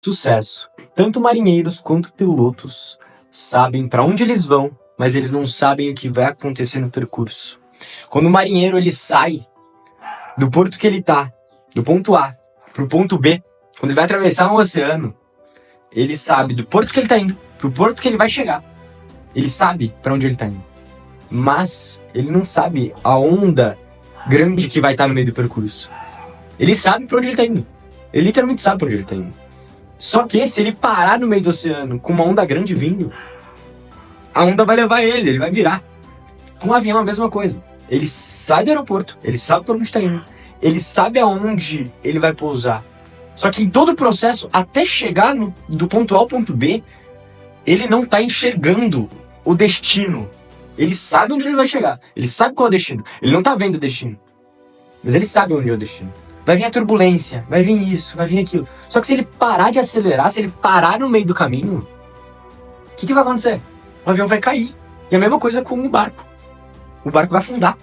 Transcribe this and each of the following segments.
Sucesso. Tanto marinheiros quanto pilotos sabem para onde eles vão, mas eles não sabem o que vai acontecer no percurso. Quando o marinheiro ele sai do porto que ele tá, do ponto A pro ponto B, quando ele vai atravessar um oceano, ele sabe do porto que ele tá indo pro porto que ele vai chegar. Ele sabe para onde ele tá indo. Mas ele não sabe a onda grande que vai estar no meio do percurso. Ele sabe para onde ele tá indo. Ele literalmente sabe para onde ele tá indo. Só que se ele parar no meio do oceano com uma onda grande vindo, a onda vai levar ele vai virar. Com o avião é a mesma coisa. Ele sai do aeroporto, ele sabe para onde está indo, ele sabe aonde ele vai pousar. Só que em todo o processo, até chegar do ponto A ao ponto B, ele não está enxergando o destino. Ele sabe onde ele vai chegar, ele sabe qual é o destino. Ele não está vendo o destino, mas ele sabe onde é o destino. Vai vir a turbulência, vai vir isso, vai vir aquilo. Só que se ele parar de acelerar, se ele parar no meio do caminho, o que vai acontecer? O avião vai cair. E a mesma coisa com o barco. O barco vai afundar.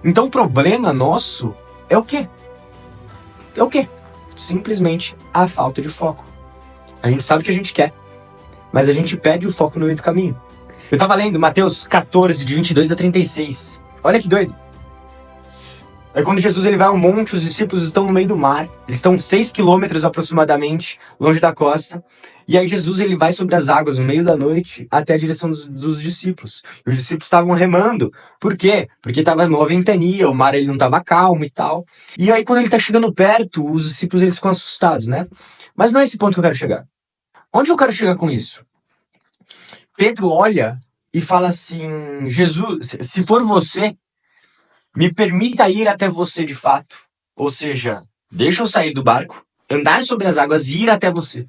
Então o problema nosso é o quê? É o quê? Simplesmente a falta de foco. A gente sabe o que a gente quer, mas a gente perde o foco no meio do caminho. Eu tava lendo Mateus 14, de 22 a 36. Olha que doido. É quando Jesus ele vai ao monte, os discípulos estão no meio do mar. Eles estão 6 quilômetros aproximadamente, longe da costa. E aí Jesus ele vai sobre as águas no meio da noite até a direção dos discípulos. E os discípulos estavam remando. Por quê? Porque estava numa ventania, o mar ele não estava calmo e tal. E aí quando ele está chegando perto, os discípulos eles ficam assustados, né? Mas não é esse ponto que eu quero chegar. Onde eu quero chegar com isso? Pedro olha e fala assim, Jesus, se for você, me permita ir até você de fato. Ou seja, deixa eu sair do barco, andar sobre as águas e ir até você.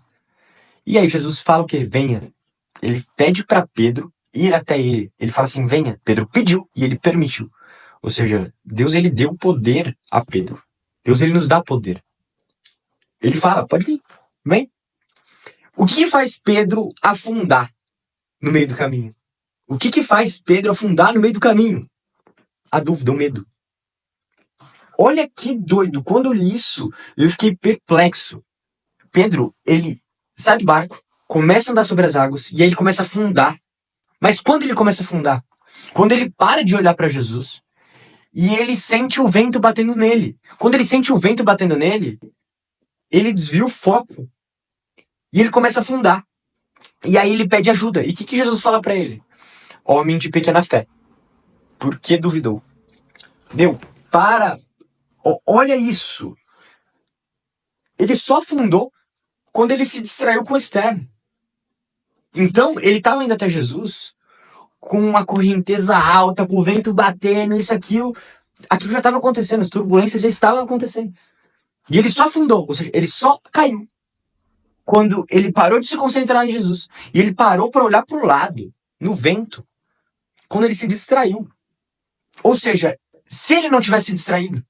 E aí Jesus fala o quê? Venha. Ele pede para Pedro ir até ele. Ele fala assim, venha. Pedro pediu e ele permitiu. Ou seja, Deus ele deu poder a Pedro. Deus ele nos dá poder. Ele fala, pode vir, vem. O que faz Pedro afundar no meio do caminho? O que faz Pedro afundar no meio do caminho? A dúvida, o medo. Olha que doido. Quando eu li isso, eu fiquei perplexo. Pedro, ele sai do barco, começa a andar sobre as águas e aí ele começa a afundar. Mas quando ele começa a afundar? Quando ele para de olhar para Jesus e ele sente o vento batendo nele. Quando ele sente o vento batendo nele, ele desvia o foco e ele começa a afundar. E aí ele pede ajuda. E o que Jesus fala para ele? Homem de pequena fé, por que duvidou? Meu, para. Olha isso. Ele só afundou quando ele se distraiu com o externo. Então, ele estava indo até Jesus com uma correnteza alta, com o vento batendo, isso, aquilo. Aquilo já estava acontecendo, as turbulências já estavam acontecendo. E ele só afundou, ou seja, ele só caiu quando ele parou de se concentrar em Jesus. E ele parou para olhar para o lado, no vento, quando ele se distraiu. Ou seja, se ele não tivesse se distraído,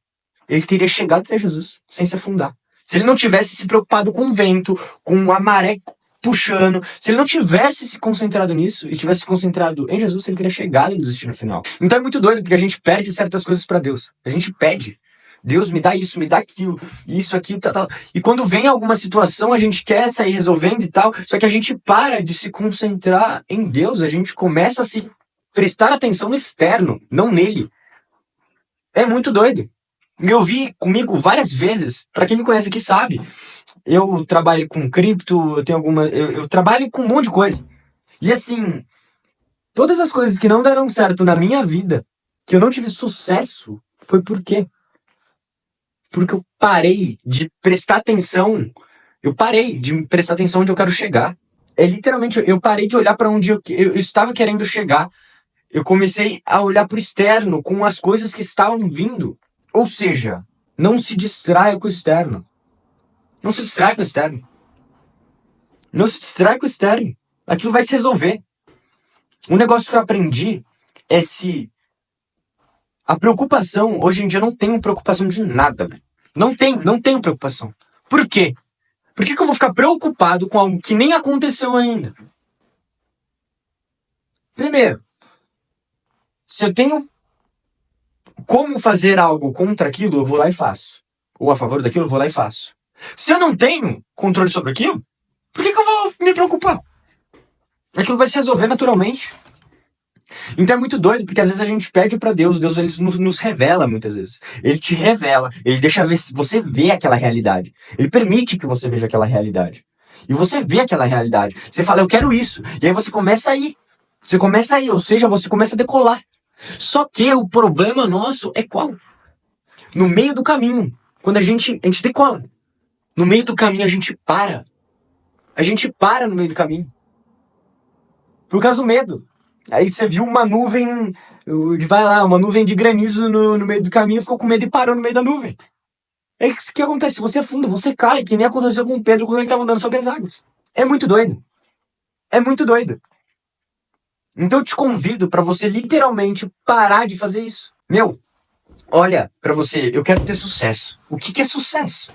ele teria chegado até Jesus, sem se afundar. Se ele não tivesse se preocupado com o vento, com a maré puxando, se ele não tivesse se concentrado nisso e tivesse se concentrado em Jesus, ele teria chegado no destino final. Então é muito doido, porque a gente perde certas coisas para Deus. A gente pede. Deus, me dá isso, me dá aquilo, isso aqui, tal. E quando vem alguma situação, a gente quer sair resolvendo e tal, só que a gente para de se concentrar em Deus, a gente começa a se prestar atenção no externo, não nele. É muito doido. Eu vi comigo várias vezes, pra quem me conhece aqui sabe, eu trabalho com cripto, eu trabalho com um monte de coisa. E assim, todas as coisas que não deram certo na minha vida, que eu não tive sucesso, foi por quê? Porque eu parei de prestar atenção, onde eu quero chegar. É literalmente, eu parei de olhar pra onde eu estava querendo chegar. Eu comecei a olhar pro externo, com as coisas que estavam vindo. Ou seja, não se distraia com o externo. Não se distrai com o externo. Não se distrai com o externo. Aquilo vai se resolver. Um negócio que eu aprendi é se... A preocupação, hoje em dia, eu não tenho preocupação de nada. Não tenho preocupação. Por quê? Por que eu vou ficar preocupado com algo que nem aconteceu ainda? Primeiro, se eu tenho como fazer algo contra aquilo, eu vou lá e faço. Ou a favor daquilo, eu vou lá e faço. Se eu não tenho controle sobre aquilo, por que eu vou me preocupar? Aquilo vai se resolver naturalmente. Então é muito doido, porque às vezes a gente pede pra Deus, Deus ele nos revela muitas vezes. Ele te revela, ele deixa você ver aquela realidade. Ele permite que você veja aquela realidade. E você vê aquela realidade. Você fala, eu quero isso. E aí você começa a ir. Você começa a ir, ou seja, você começa a decolar. Só que o problema nosso é qual? No meio do caminho, quando a gente decola. No meio do caminho a gente para. A gente para no meio do caminho. Por causa do medo. Aí você viu uma nuvem, vai lá, uma nuvem de granizo no meio do caminho, ficou com medo e parou no meio da nuvem. É isso que acontece, você afunda, você cai, que nem aconteceu com o Pedro quando ele estava andando sobre as águas. É muito doido. É muito doido. Então eu te convido para você literalmente parar de fazer isso. Meu, olha, para você, eu quero ter sucesso. O que é sucesso?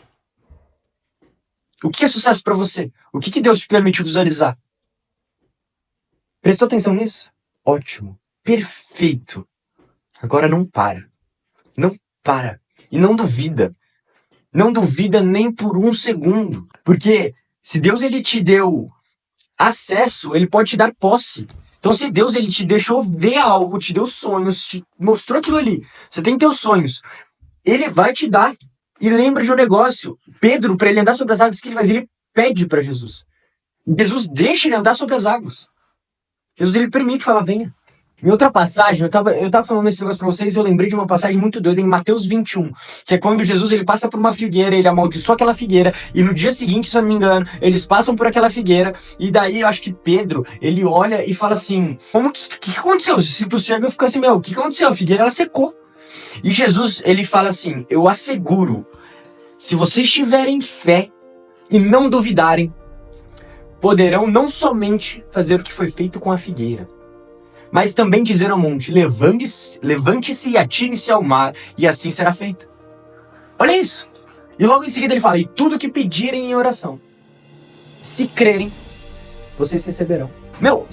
O que é sucesso para você? O que Deus te permitiu visualizar? Prestou atenção nisso? Ótimo. Perfeito. Agora não para. Não para. E não duvida. Não duvida nem por um segundo. Porque se Deus ele te deu acesso, ele pode te dar posse. Então se Deus ele te deixou ver algo, te deu sonhos, te mostrou aquilo ali, você tem teus sonhos, ele vai te dar. E lembra de um negócio. Pedro, para ele andar sobre as águas, o que ele faz? Ele pede para Jesus. Jesus deixa ele andar sobre as águas. Jesus ele permite falar, venha. Em outra passagem, eu tava falando esse negócio pra vocês e eu lembrei de uma passagem muito doida em Mateus 21, que é quando Jesus ele passa por uma figueira, ele amaldiçoa aquela figueira, e no dia seguinte, se eu não me engano, eles passam por aquela figueira, e daí eu acho que Pedro, ele olha e fala assim, como que aconteceu? Os discípulos chegam e ficam assim, meu, o que aconteceu? A figueira, ela secou. E Jesus, ele fala assim, eu asseguro, se vocês tiverem fé e não duvidarem, poderão não somente fazer o que foi feito com a figueira, mas também dizer ao monte, levante-se e atire-se ao mar, e assim será feito. Olha isso. E logo em seguida ele fala, e tudo que pedirem em oração, se crerem, vocês receberão. Meu,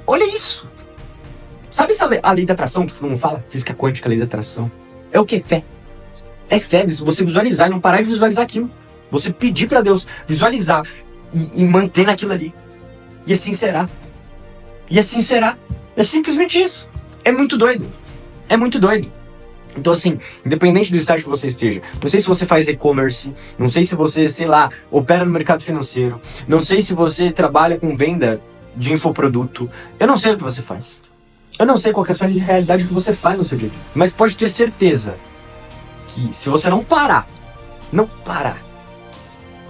olha isso. Sabe a lei da atração que todo mundo fala? Física quântica, lei da atração. É o que? Fé. É fé, você visualizar e não parar de visualizar aquilo. Você pedir pra Deus visualizar e manter naquilo ali. E assim será. E assim será. É simplesmente isso. É muito doido. É muito doido. Então assim, independente do estágio que você esteja, não sei se você faz e-commerce, não sei se você, sei lá, opera no mercado financeiro, não sei se você trabalha com venda de infoproduto, eu não sei o que você faz. Eu não sei qual é a sua realidade que você faz no seu dia a dia. Mas pode ter certeza que se você não parar,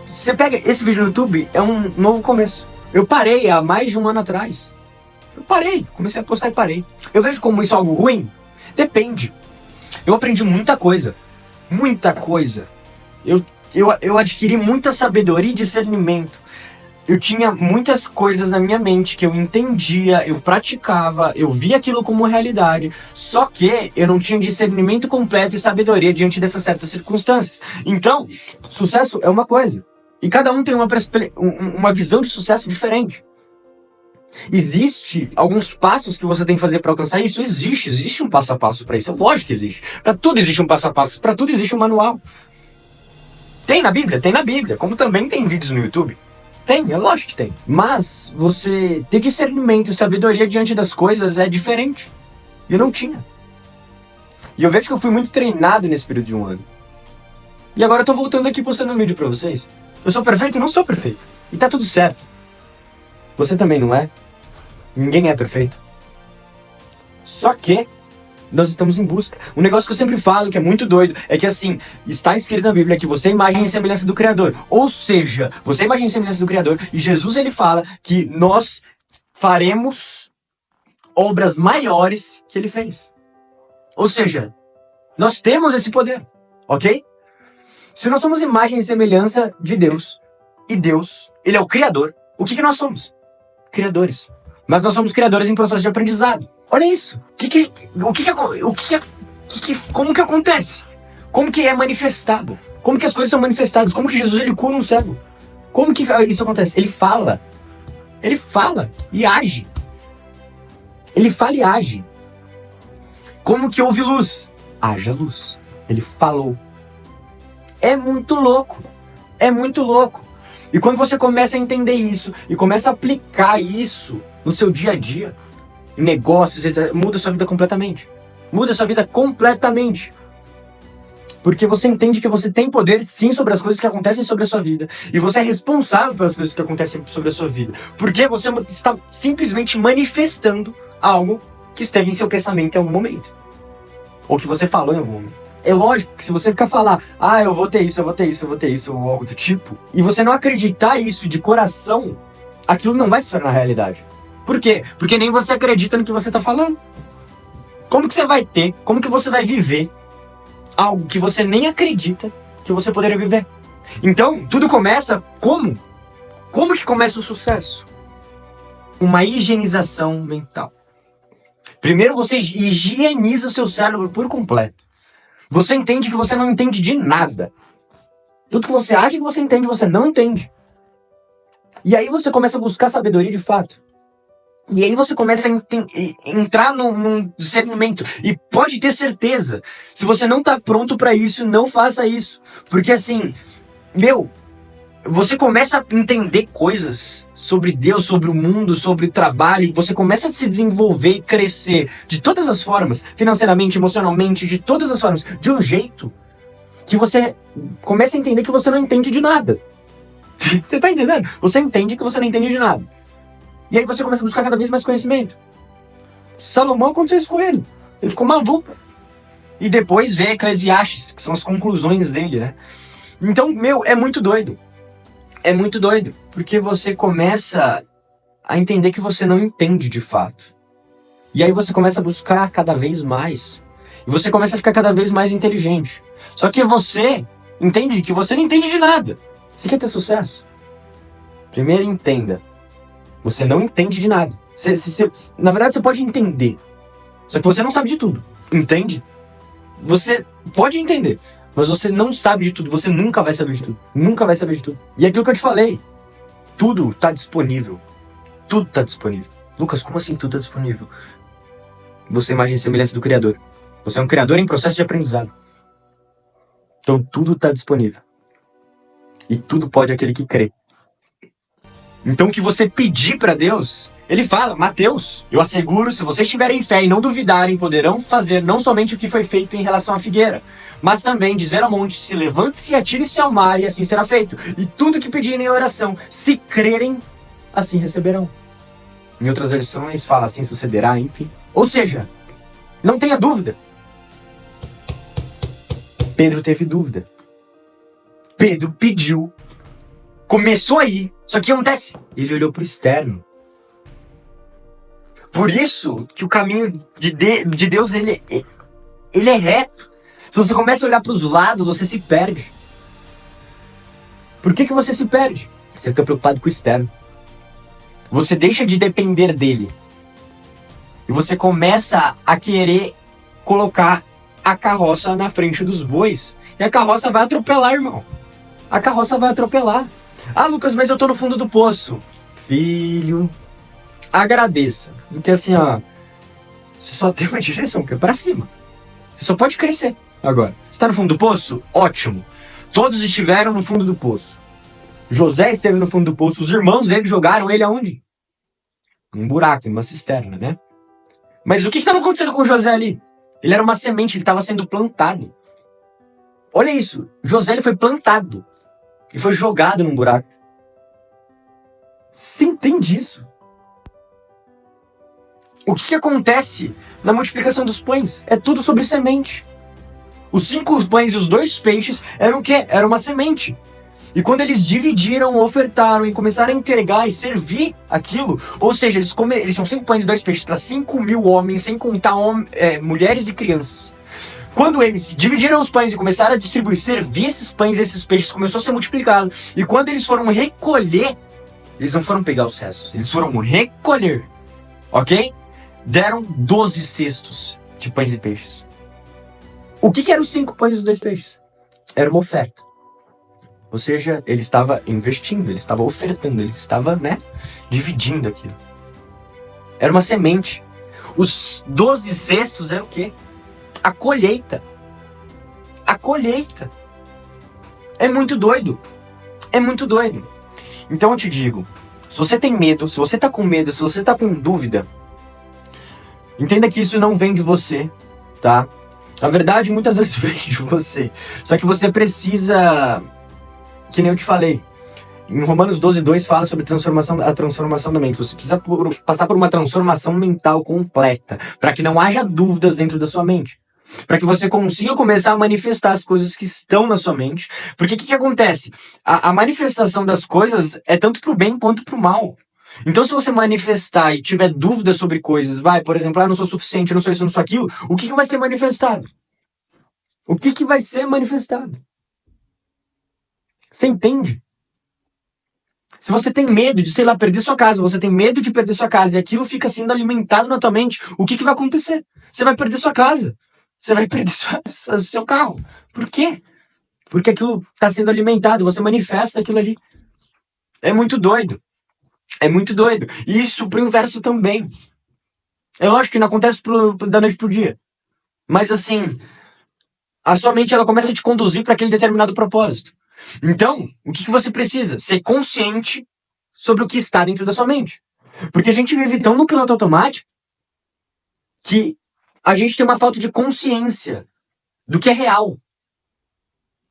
você pega esse vídeo no YouTube, é um novo começo. Eu parei há mais de um ano atrás. Eu parei, comecei a postar e parei. Eu vejo como isso é algo ruim? Depende. Eu aprendi muita coisa. Muita coisa. Eu adquiri muita sabedoria e discernimento. Eu tinha muitas coisas na minha mente que eu entendia, eu praticava, eu via aquilo como realidade. Só que eu não tinha discernimento completo e sabedoria diante dessas certas circunstâncias. Então, sucesso é uma coisa. E cada um tem uma visão de sucesso diferente. Existe alguns passos que você tem que fazer para alcançar isso? Existe um passo a passo para isso. É lógico que existe. Para tudo existe um passo a passo, para tudo existe um manual. Tem na Bíblia? Tem na Bíblia. Como também tem vídeos no YouTube. Tem, é lógico que tem. Mas você ter discernimento e sabedoria diante das coisas é diferente. Eu não tinha. E eu vejo que eu fui muito treinado nesse período de um ano. E agora eu tô voltando aqui postando um vídeo pra vocês. Eu sou perfeito? Eu não sou perfeito. E tá tudo certo. Você também não é. Ninguém é perfeito. Só que nós estamos em busca. Um negócio que eu sempre falo, que é muito doido, é que assim, está escrito na Bíblia que você é imagem e semelhança do Criador. Ou seja, você é imagem e semelhança do Criador, e Jesus ele fala que nós faremos obras maiores que ele fez. Ou seja, nós temos esse poder, ok? Se nós somos imagem e semelhança de Deus, e Deus, ele é o Criador, o que nós somos? Criadores. Mas nós somos criadores em processo de aprendizado. Olha isso. Como que acontece? Como que é manifestado? Como que as coisas são manifestadas? Como que Jesus ele cura um cego? Como que isso acontece? Ele fala e age. Ele fala e age. Como que houve luz? Haja luz. Ele falou. É muito louco. É muito louco. E quando você começa a entender isso e começa a aplicar isso no seu dia a dia, em negócios, muda a sua vida completamente. Muda a sua vida completamente. Porque você entende que você tem poder sim sobre as coisas que acontecem sobre a sua vida. E você é responsável pelas coisas que acontecem sobre a sua vida. Porque você está simplesmente manifestando algo que esteve em seu pensamento em algum momento. Ou que você falou em algum momento. É lógico que se você ficar falar, eu vou ter isso, eu vou ter isso, eu vou ter isso, ou algo do tipo, e você não acreditar isso de coração, aquilo não vai se tornar realidade. Por quê? Porque nem você acredita no que você está falando. Como que você vai ter, como que você vai viver algo que você nem acredita que você poderia viver? Então, tudo começa como? Como que começa o sucesso? Uma higienização mental. Primeiro você higieniza seu cérebro por completo. Você entende que você não entende de nada. Tudo que você acha que você entende, você não entende. E aí você começa a buscar sabedoria de fato. E aí você começa a entrar num discernimento. E pode ter certeza, se você não tá pronto pra isso, não faça isso. Porque assim, você começa a entender coisas sobre Deus, sobre o mundo, sobre o trabalho, e você começa a se desenvolver e crescer de todas as formas, financeiramente, emocionalmente, de todas as formas, de um jeito que você começa a entender que você não entende de nada. Você tá entendendo? Você entende que você não entende de nada. E aí você começa a buscar cada vez mais conhecimento. Salomão aconteceu isso com ele. Ele ficou maluco. E depois vê Eclesiastes, que são as conclusões dele, né? Então, é muito doido. É muito doido, porque você começa a entender que você não entende de fato. E aí você começa a buscar cada vez mais. E você começa a ficar cada vez mais inteligente. Só que você entende que você não entende de nada. Você quer ter sucesso? Primeiro entenda. Você não entende de nada. Na verdade, você pode entender. Só que você não sabe de tudo. Entende? Você pode entender. Mas você não sabe de tudo, você nunca vai saber de tudo. Nunca vai saber de tudo. E é aquilo que eu te falei. Tudo tá disponível. Tudo tá disponível. Lucas, como assim tudo tá disponível? Você é imagem e semelhança do Criador. Você é um Criador em processo de aprendizado. Então tudo tá disponível. E tudo pode aquele que crê. Então o que você pedir pra Deus, ele fala, Mateus, eu asseguro, se vocês tiverem fé e não duvidarem, poderão fazer não somente o que foi feito em relação à figueira, mas também dizer ao monte, se levante-se e atire-se ao mar, e assim será feito. E tudo que pedirem em oração, se crerem, assim receberão. Em outras versões fala, assim sucederá, enfim. Ou seja, não tenha dúvida. Pedro teve dúvida. Pedro pediu, começou aí, só que o que acontece? Ele olhou pro externo. Por isso que o caminho de Deus, ele é reto. Se você começa a olhar para os lados, você se perde. Por que você se perde? Você fica preocupado com o externo. Você deixa de depender dele. E você começa a querer colocar a carroça na frente dos bois. E a carroça vai atropelar, irmão. A carroça vai atropelar. Ah, Lucas, mas eu tô no fundo do poço. Filho, agradeça. Porque assim, você só tem uma direção, que é pra cima. Você só pode crescer agora. Você tá no fundo do poço? Ótimo. Todos estiveram no fundo do poço. José esteve no fundo do poço. Os irmãos dele jogaram ele aonde? Num buraco, numa cisterna, né? Mas o que estava acontecendo com o José ali? Ele era uma semente, ele estava sendo plantado. Olha isso. José, ele foi plantado. E foi jogado num buraco. Você entende isso? O que acontece na multiplicação dos pães? É tudo sobre semente. Os 5 pães e os 2 peixes eram o quê? Era uma semente. E quando eles dividiram, ofertaram e começaram a entregar e servir aquilo, ou seja, eles tinham 5 pães e 2 peixes para 5.000 homens, sem contar mulheres e crianças. Quando eles dividiram os pães e começaram a distribuir, servir esses pães e esses peixes, começou a ser multiplicado. E quando eles foram recolher, eles não foram pegar os restos, eles foram recolher, ok? Deram 12 cestos de pães e peixes. O que eram os 5 pães e os 2 peixes? Era uma oferta. Ou seja, ele estava investindo, ele estava ofertando, ele estava, dividindo aquilo. Era uma semente. Os 12 cestos eram o quê? A colheita. A colheita. É muito doido. É muito doido. Então eu te digo, se você tem medo, se você tá com medo, se você tá com dúvida, entenda que isso não vem de você, tá? Na verdade, muitas vezes vem de você. Só que você precisa, que nem eu te falei, em Romanos 12:2 fala sobre a transformação da mente. Você precisa passar por uma transformação mental completa, para que não haja dúvidas dentro da sua mente. Para que você consiga começar a manifestar as coisas que estão na sua mente. Porque o que acontece? A manifestação das coisas é tanto pro bem quanto pro mal. Então, se você manifestar e tiver dúvidas sobre coisas, por exemplo, eu não sou suficiente, eu não sou isso, eu não sou aquilo, o que vai ser manifestado? O que vai ser manifestado? Você entende? Se você tem medo de, sei lá, perder sua casa, você tem medo de perder sua casa e aquilo fica sendo alimentado na tua mente, o que vai acontecer? Você vai perder sua casa. Você vai perder seu carro. Por quê? Porque aquilo está sendo alimentado, você manifesta aquilo ali. É muito doido. É muito doido. E isso pro inverso também. É lógico que não acontece da noite pro dia. Mas assim, a sua mente ela começa a te conduzir para aquele determinado propósito. Então, o que você precisa? Ser consciente sobre o que está dentro da sua mente. Porque a gente vive tão no piloto automático que a gente tem uma falta de consciência do que é real.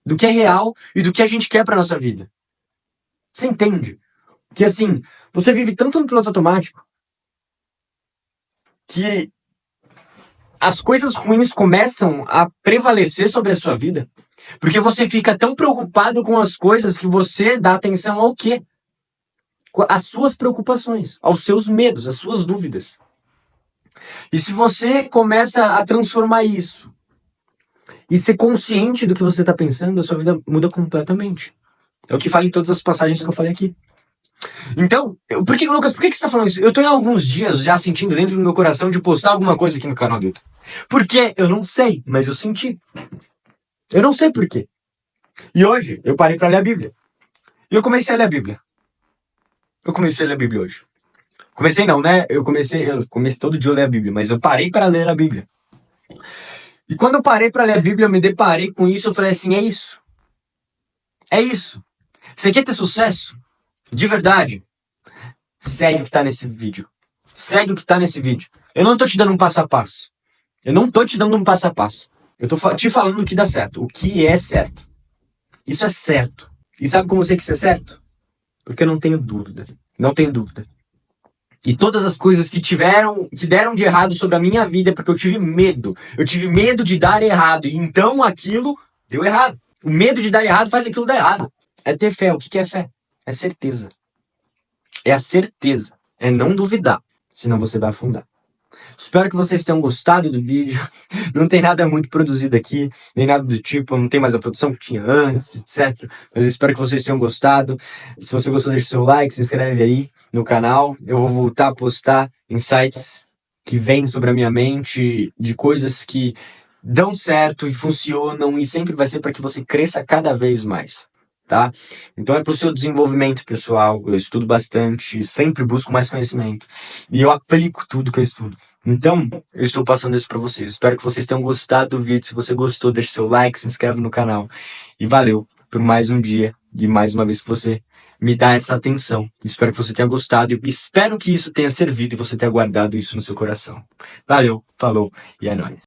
Do que é real e do que a gente quer pra nossa vida. Você entende? Que assim, você vive tanto no piloto automático que as coisas ruins começam a prevalecer sobre a sua vida. Porque você fica tão preocupado com as coisas que você dá atenção ao quê? Às suas preocupações, aos seus medos, às suas dúvidas. E se você começa a transformar isso e ser consciente do que você está pensando, a sua vida muda completamente. É o que fala em todas as passagens que eu falei aqui. Então, Lucas, por que você está falando isso? Eu tô em alguns dias já sentindo dentro do meu coração de postar alguma coisa aqui no canal do YouTube. Por quê? Eu não sei, mas eu senti. Eu não sei por quê. E hoje, eu parei para ler a Bíblia. E eu comecei a ler a Bíblia. Eu comecei a ler a Bíblia hoje. Comecei não, né? Eu comecei todo dia a ler a Bíblia, mas eu parei para ler a Bíblia. E quando eu parei para ler a Bíblia, eu me deparei com isso, eu falei assim, é isso. É isso. Você quer ter sucesso? De verdade? Segue o que tá nesse vídeo. Segue o que tá nesse vídeo. Eu não tô te dando um passo a passo. Eu não tô te dando um passo a passo. Eu tô te falando o que dá certo. O que é certo. Isso é certo. E sabe como eu sei que isso é certo? Porque eu não tenho dúvida. Não tenho dúvida. E todas as coisas que deram de errado sobre a minha vida é porque eu tive medo. Eu tive medo de dar errado. E então aquilo deu errado. O medo de dar errado faz aquilo dar errado. É ter fé. O que é fé? É certeza. É a certeza. É não duvidar. Senão você vai afundar. Espero que vocês tenham gostado do vídeo. Não tem nada muito produzido aqui, nem nada do tipo, não tem mais a produção que tinha antes, etc. Mas espero que vocês tenham gostado. Se você gostou, deixa o seu like, se inscreve aí no canal. Eu vou voltar a postar insights que vêm sobre a minha mente, de coisas que dão certo e funcionam, e sempre vai ser para que você cresça cada vez mais. Tá? Então é para o seu desenvolvimento pessoal. Eu estudo bastante, sempre busco mais conhecimento e eu aplico tudo que eu estudo. Então eu estou passando isso para vocês. Espero que vocês tenham gostado do vídeo. Se você gostou, deixe seu like, se inscreve no canal e valeu por mais um dia e mais uma vez que você me dá essa atenção. Espero que você tenha gostado e espero que isso tenha servido e você tenha guardado isso no seu coração. Valeu, falou e é nóis.